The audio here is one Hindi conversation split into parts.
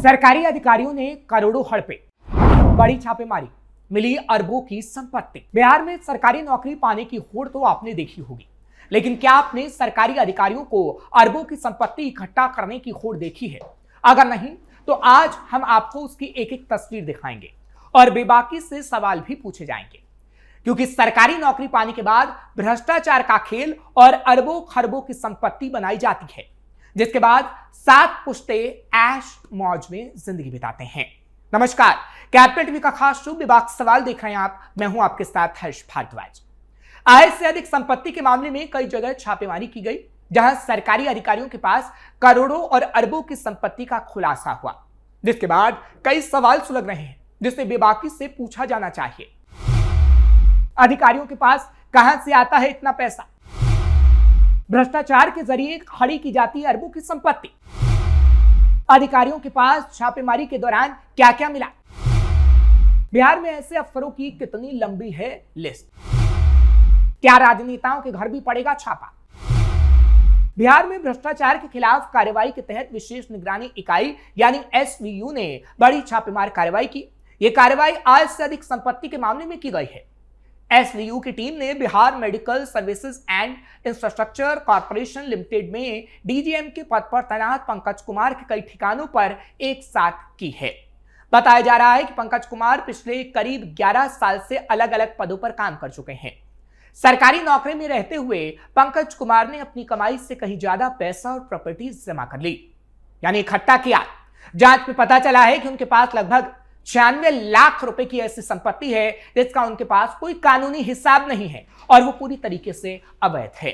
सरकारी अधिकारियों ने करोड़ों हड़पे, बड़ी छापेमारी, मिली अरबों की संपत्ति। बिहार में सरकारी नौकरी पाने की होड़ तो आपने देखी होगी, लेकिन क्या आपने सरकारी अधिकारियों को अरबों की संपत्ति इकट्ठा करने की होड़ देखी है? अगर नहीं तो आज हम आपको उसकी एक एक तस्वीर दिखाएंगे और बेबाकी से सवाल भी पूछे जाएंगे, क्योंकि सरकारी नौकरी पाने के बाद भ्रष्टाचार का खेल और अरबों खरबों की संपत्ति बनाई जाती है, जिसके बाद 7 पुश्ते ऐश मौज में जिंदगी बिताते हैं। नमस्कार, कैपिटल टीवी का खास शो बेबाक सवाल देख रहे हैं आप। मैं हूं आपके साथ हर्ष भारद्वाज। आय से अधिक संपत्ति के मामले में कई जगह छापेमारी की गई, जहां सरकारी अधिकारियों के पास करोड़ों और अरबों की संपत्ति का खुलासा हुआ, जिसके बाद कई सवाल सुलग रहे हैं, जिसे बेबाकी से पूछा जाना चाहिए। अधिकारियों के पास कहां से आता है इतना पैसा? भ्रष्टाचार के जरिए खड़ी की जाती है अरबों की संपत्ति। अधिकारियों के पास छापेमारी के दौरान क्या क्या मिला? बिहार में ऐसे अफसरों की कितनी लंबी है लिस्ट? क्या राजनेताओं के घर भी पड़ेगा छापा? बिहार में भ्रष्टाचार के खिलाफ कार्रवाई के तहत विशेष निगरानी इकाई यानी एसवीयू ने बड़ी छापेमार कार्रवाई की। यह कार्रवाई आय से अधिक संपत्ति के मामले में की गई है। एसवीयू की टीम ने Bihar medical services and infrastructure corporation limited में डीजीएम के पद पर तैनात पंकज कुमार के कई ठिकानों पर एक साथ की है। बताया जा रहा है कि पंकज कुमार पिछले करीब 11 साल से अलग अलग पदों पर काम कर चुके हैं। सरकारी नौकरी में रहते हुए पंकज कुमार ने अपनी कमाई से कहीं ज्यादा पैसा और प्रॉपर्टीज जमा कर ली, यानी इकट्ठा किया। जांच में पता चला है कि उनके पास लगभग 96 लाख रुपए की ऐसी संपत्ति है जिसका उनके पास कोई कानूनी हिसाब नहीं है और वो पूरी तरीके से अवैध है।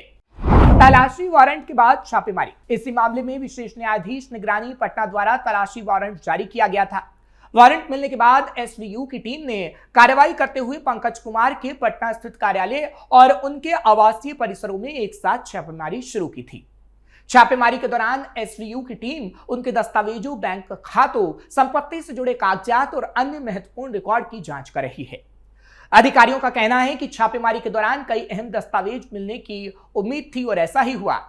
तलाशी वारंट के बाद छापेमारी। इसी मामले में विशेष न्यायाधीश निगरानी पटना द्वारा तलाशी वारंट जारी किया गया था। वारंट मिलने के बाद एसवीयू की टीम ने कार्रवाई करते हुए पंकज कुमार के पटना स्थित कार्यालय और उनके आवासीय परिसरों में एक साथ छापेमारी शुरू की थी। छापेमारी के दौरान एसवीयू की टीम उनके दस्तावेजों, बैंक खातों, संपत्ति से जुड़े कागजात और अन्य महत्वपूर्ण रिकॉर्ड की जांच कर रही है। अधिकारियों का कहना है कि छापेमारी के दौरान कई अहम दस्तावेज मिलने की उम्मीद थी और ऐसा ही हुआ,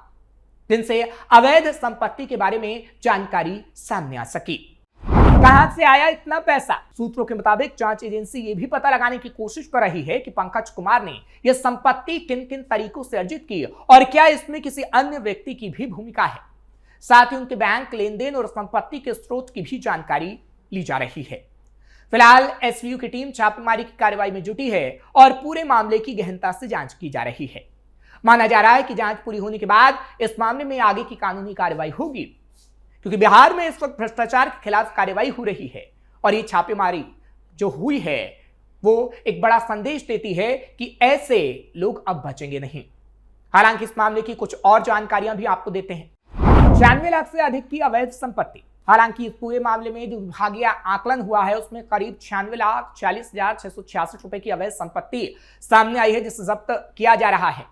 जिनसे अवैध संपत्ति के बारे में जानकारी सामने आ सकी। कहां से आया इतना पैसा? सूत्रों के मुताबिक जांच एजेंसी ये भी पता लगाने की कोशिश कर रही है कि पंकज कुमार ने यह संपत्ति किन किन तरीकों से अर्जित की और क्या इसमें किसी अन्य व्यक्ति की भी भूमिका है। साथ ही उनके बैंक लेन देन और संपत्ति के स्रोत की भी जानकारी ली जा रही है। फिलहाल एसवीयू की टीम छापेमारी की कार्रवाई में जुटी है और पूरे मामले की गहनता से जांच की जा रही है। माना जा रहा है कि जांच पूरी होने के बाद इस मामले में आगे की कानूनी कार्रवाई होगी, क्योंकि बिहार में इस वक्त भ्रष्टाचार के खिलाफ कार्रवाई हो रही है और ये छापेमारी जो हुई है वो एक बड़ा संदेश देती है कि ऐसे लोग अब बचेंगे नहीं। हालांकि इस मामले की कुछ और जानकारियां भी आपको देते हैं। 96 लाख से अधिक की अवैध संपत्ति। हालांकि इस पूरे मामले में जो विभागीय आकलन हुआ है उसमें करीब 96,40,666 रुपए की अवैध संपत्ति सामने आई है, जिसे जब्त किया जा रहा है।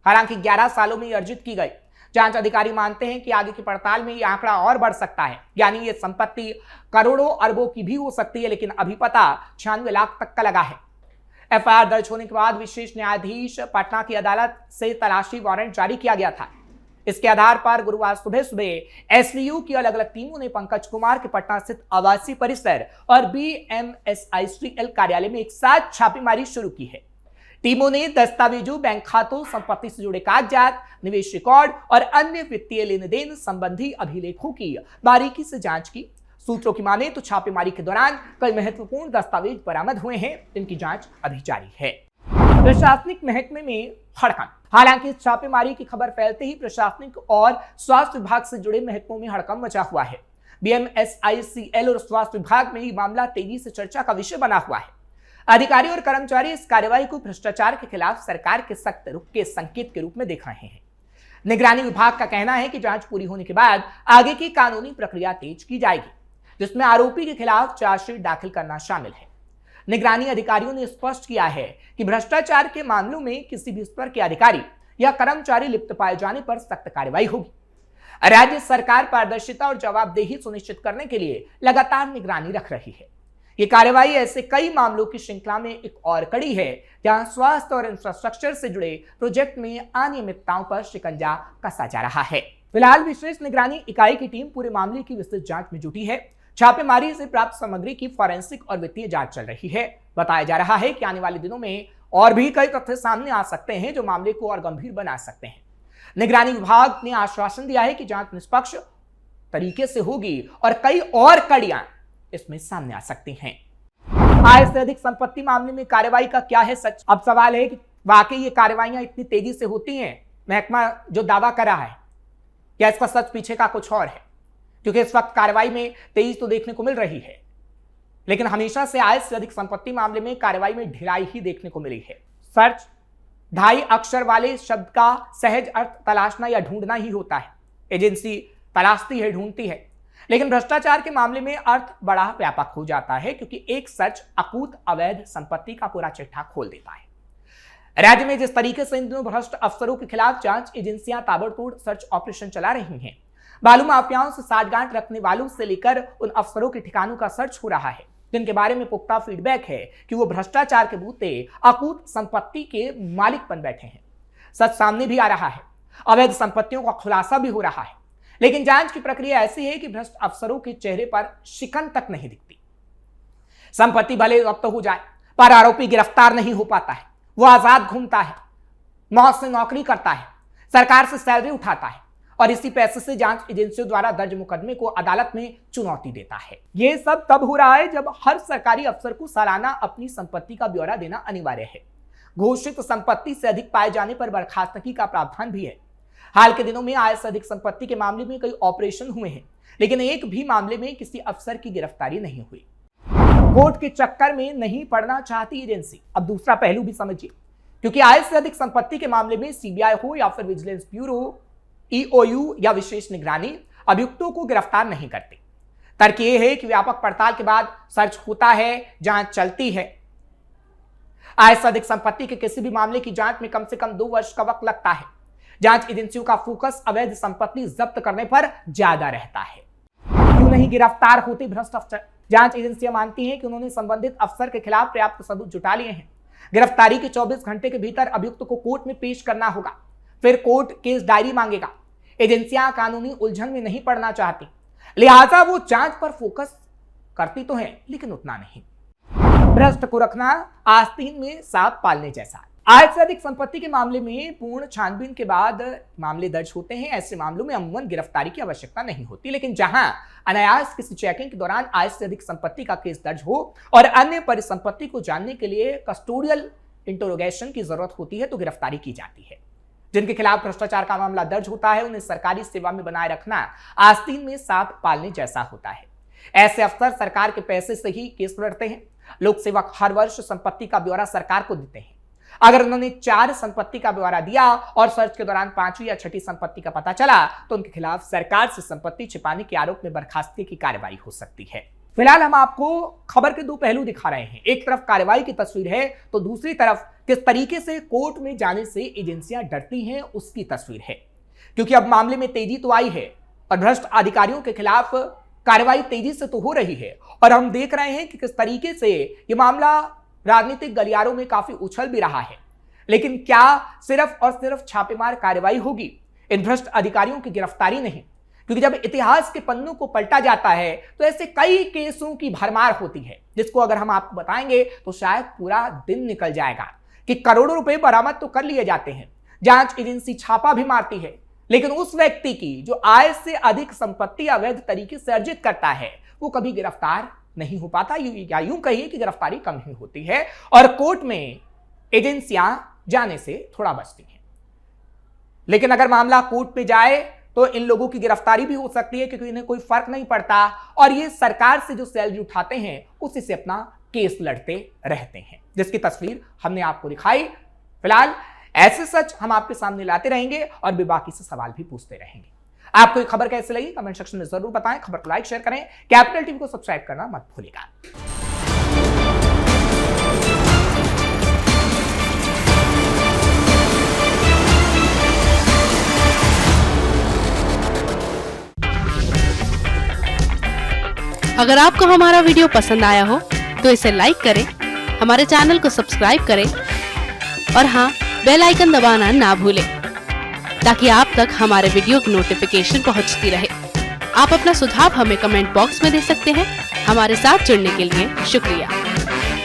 हालांकि 11 सालों में अर्जित की गई। जांच अधिकारी मानते हैं कि आगे की पड़ताल में यह आंकड़ा और बढ़ सकता है, यानी ये संपत्ति करोड़ों अरबों की भी हो सकती है, लेकिन अभी पता 96 लाख तक का लगा है। एफआईआर दर्ज होने के बाद विशेष न्यायाधीश पटना की अदालत से तलाशी वारंट जारी किया गया था। इसके आधार पर गुरुवार सुबह सुबह एसवीयू की अलग अलग टीमों ने पंकज कुमार के पटना स्थित आवासीय परिसर और बीएमएसआईसीएल कार्यालय में एक साथ छापेमारी शुरू की है। टीमों ने दस्तावेजों, बैंक खातों, संपत्ति से जुड़े कागजात, निवेश रिकॉर्ड और अन्य वित्तीय लेन देन संबंधी अभिलेखों की बारीकी से जांच की। सूत्रों की माने तो छापेमारी के दौरान कई महत्वपूर्ण दस्तावेज बरामद हुए हैं, जिनकी जांच अभी जारी है। प्रशासनिक महकमे में हड़कंप। हालांकि इस छापेमारी की खबर फैलते ही प्रशासनिक और स्वास्थ्य विभाग से जुड़े महकमों में हड़कंप मचा हुआ है। बीएमएसआईसीएल और स्वास्थ्य विभाग में यह मामला तेजी से चर्चा का विषय बना हुआ है। अधिकारी और कर्मचारी इस कार्रवाई को भ्रष्टाचार के खिलाफ सरकार के सख्त रुख के संकेत के रूप में देख रहे हैं। निगरानी विभाग का कहना है कि जांच पूरी होने के बाद आगे की कानूनी प्रक्रिया तेज की जाएगी, जिसमें आरोपी के खिलाफ चार्जशीट दाखिल करना शामिल है। निगरानी अधिकारियों ने स्पष्ट किया है कि भ्रष्टाचार के मामलों में किसी भी स्तर के अधिकारी या कर्मचारी लिप्त पाए जाने पर सख्त कार्रवाई होगी। राज्य सरकार पारदर्शिता और जवाबदेही सुनिश्चित करने के लिए लगातार निगरानी रख रही है। ये कार्रवाई ऐसे कई मामलों की श्रृंखला में एक और कड़ी है, जहां स्वास्थ्य और इंफ्रास्ट्रक्चर से जुड़े प्रोजेक्ट में अनियमितताओं पर शिकंजा कसा जा रहा है। फिलहाल विशेष निगरानी इकाई की टीम पूरे मामले की विस्तृत जांच में जुटी है। छापेमारी से प्राप्त सामग्री की फॉरेंसिक और वित्तीय जांच चल रही है। बताया जा रहा है कि आने वाले दिनों में और भी कई तथ्य सामने आ सकते हैं जो मामले को और गंभीर बना सकते हैं। निगरानी विभाग ने आश्वासन दिया है कि जांच निष्पक्ष तरीके से होगी और कई और कड़ियां इसमें सामने आ सकती हैं। आय से अधिक संपत्ति मामले में कार्रवाई का क्या है सच? अब सवाल है कि वाकई ये कार्रवाइयां इतनी तेजी से होती हैं, महकमा जो दावा कर रहा है, क्या इसका सच पीछे का कुछ और है? क्योंकि इस वक्त कार्रवाई में तेजी तो देखने को मिल रही है, लेकिन हमेशा से आय से अधिक संपत्ति मामले में कार्रवाई में ढिलाई ही देखने को मिली है। सर्च 2.5 अक्षर वाले शब्द का सहज अर्थ तलाशना या ढूंढना ही होता है। एजेंसी तलाशती है, ढूंढती है, लेकिन भ्रष्टाचार के मामले में अर्थ बड़ा व्यापक हो जाता है, क्योंकि एक सर्च अकूत अवैध संपत्ति का पूरा चिट्ठा खोल देता है। राज्य में जिस तरीके से इन दिनों भ्रष्ट अफसरों के खिलाफ जांच एजेंसियां ताबड़तोड़ सर्च ऑपरेशन चला रही हैं, बालू माफियाओं से साठगांठ रखने वालों से लेकर उन अफसरों के ठिकानों का सर्च हो रहा है जिनके बारे में पुख्ता फीडबैक है कि वो भ्रष्टाचार के बूते अकूत संपत्ति के मालिक बन बैठे हैं। सच सामने भी आ रहा है, अवैध संपत्तियों का खुलासा भी हो रहा है, लेकिन जांच की प्रक्रिया ऐसी है कि भ्रष्ट अफसरों के चेहरे पर शिकन तक नहीं दिखती। संपत्ति भले जब्त हो जाए पर आरोपी गिरफ्तार नहीं हो पाता है। वो आजाद घूमता है, मौत से नौकरी करता है, सरकार से सैलरी उठाता है और इसी पैसे से जांच एजेंसियों द्वारा दर्ज मुकदमे को अदालत में चुनौती देता है। यह सब तब हो रहा है जब हर सरकारी अफसर को सालाना अपनी संपत्ति का ब्यौरा देना अनिवार्य है। घोषित संपत्ति से अधिक पाए जाने पर बर्खास्तगी का प्रावधान भी है। हाल के दिनों में आय से अधिक संपत्ति के मामले में कई ऑपरेशन हुए हैं, लेकिन एक भी मामले में किसी अफसर की गिरफ्तारी नहीं हुई। कोर्ट के चक्कर में नहीं पड़ना चाहती एजेंसी। अब दूसरा पहलू भी समझिए, क्योंकि आय से अधिक संपत्ति के मामले में सीबीआई हो या फिर विजिलेंस ब्यूरो, ईओयू या विशेष निगरानी अभियुक्तों को गिरफ्तार नहीं करते। तर्क यह है कि व्यापक पड़ताल के बाद सर्च होता है, जांच चलती है। आय से अधिक संपत्ति के किसी भी मामले की जांच में कम से कम 2 वर्ष का वक्त लगता है। जांच एजेंसियों का फोकस अवैध संपत्ति जब्त करने पर ज्यादा रहता है। क्यों नहीं गिरफ्तार होते भ्रष्ट अफसर? जांच एजेंसियां मानती हैं कि उन्होंने संबंधित अफसर के खिलाफ पर्याप्त सबूत जुटा लिए हैं। गिरफ्तारी के 24 घंटे के भीतर अभियुक्त को कोर्ट में पेश करना होगा, फिर कोर्ट केस डायरी मांगेगा। एजेंसियां कानूनी उलझन में नहीं पड़ना चाहती, लिहाजा वो जांच पर फोकस करती तो है, लेकिन उतना नहीं। भ्रष्ट को रखना आस्तीन में सांप पालने जैसा। आय से अधिक संपत्ति के मामले में पूर्ण छानबीन के बाद मामले दर्ज होते हैं। ऐसे मामलों में अमूमन गिरफ्तारी की आवश्यकता नहीं होती, लेकिन जहां अनायास किसी चेकिंग के दौरान आय से अधिक संपत्ति का केस दर्ज हो और अन्य परिसंपत्ति को जानने के लिए कस्टोडियल इंटरोगेशन की जरूरत होती है तो गिरफ्तारी की जाती है। जिनके खिलाफ भ्रष्टाचार का मामला दर्ज होता है उन्हें सरकारी सेवा में बनाए रखना आस्तीन में सांप पालने जैसा होता है। ऐसे अफसर सरकार के पैसे से ही केस लड़ते हैं। लोक सेवक हर वर्ष संपत्ति का ब्यौरा सरकार को देते हैं। अगर उन्होंने 4 संपत्ति का ब्यौरा दिया और सर्च के दौरान 5वीं या 6ठी संपत्ति का पता चला तो उनके खिलाफ सरकार से संपत्ति छिपाने के आरोप में बर्खास्तगी की कार्रवाई हो सकती है। फिलहाल हम आपको खबर के 2 पहलू दिखा रहे हैं। एक तरफ कार्रवाई की तस्वीर है तो दूसरी तरफ किस तरीके से कोर्ट में जाने से एजेंसियां डरती हैं उसकी तस्वीर है। क्योंकि अब मामले में तेजी तो आई है और भ्रष्ट अधिकारियों के खिलाफ कार्रवाई तेजी से तो हो रही है और हम देख रहे हैं कि किस तरीके से ये मामला राजनीतिक गलियारों में काफी उछल भी रहा है। लेकिन क्या सिर्फ और सिर्फ छापेमार कार्रवाई होगी, इन भ्रष्ट अधिकारियों की गिरफ्तारी नहीं? क्योंकि जब इतिहास के पन्नों को पलटा जाता है तो ऐसे कई केसों की भरमार होती है, जिसको अगर हम आपको बताएंगे तो शायद पूरा दिन निकल जाएगा कि करोड़ों रुपए बरामद तो कर लिए जाते हैं, जांच एजेंसी छापा भी मारती है, लेकिन उस व्यक्ति की जो आय से अधिक संपत्ति अवैध तरीके से अर्जित करता है वो कभी गिरफ्तार नहीं हो पाता, या यूं कहिए कि गिरफ्तारी कम ही होती है और कोर्ट में एजेंसियां जाने से थोड़ा बचती हैं। लेकिन अगर मामला कोर्ट में जाए तो इन लोगों की गिरफ्तारी भी हो सकती है, क्योंकि इन्हें कोई फर्क नहीं पड़ता और ये सरकार से जो सैलरी उठाते हैं उसी से अपना केस लड़ते रहते हैं, जिसकी तस्वीर हमने आपको दिखाई। फिलहाल ऐसे सच हम आपके सामने लाते रहेंगे और बेबाकी से सवाल भी पूछते रहेंगे। आपको ये खबर कैसी लगी कमेंट सेक्शन में जरूर बताएं। खबर को लाइक शेयर करें, कैपिटल टीवी को सब्सक्राइब करना मत भूलिएगा। अगर आपको हमारा वीडियो पसंद आया हो तो इसे लाइक करें, हमारे चैनल को सब्सक्राइब करें और हाँ, बेल आइकन दबाना ना भूलें ताकि आप तक हमारे वीडियो की नोटिफिकेशन पहुंचती रहे। आप अपना सुझाव हमें कमेंट बॉक्स में दे सकते हैं। हमारे साथ जुड़ने के लिए शुक्रिया।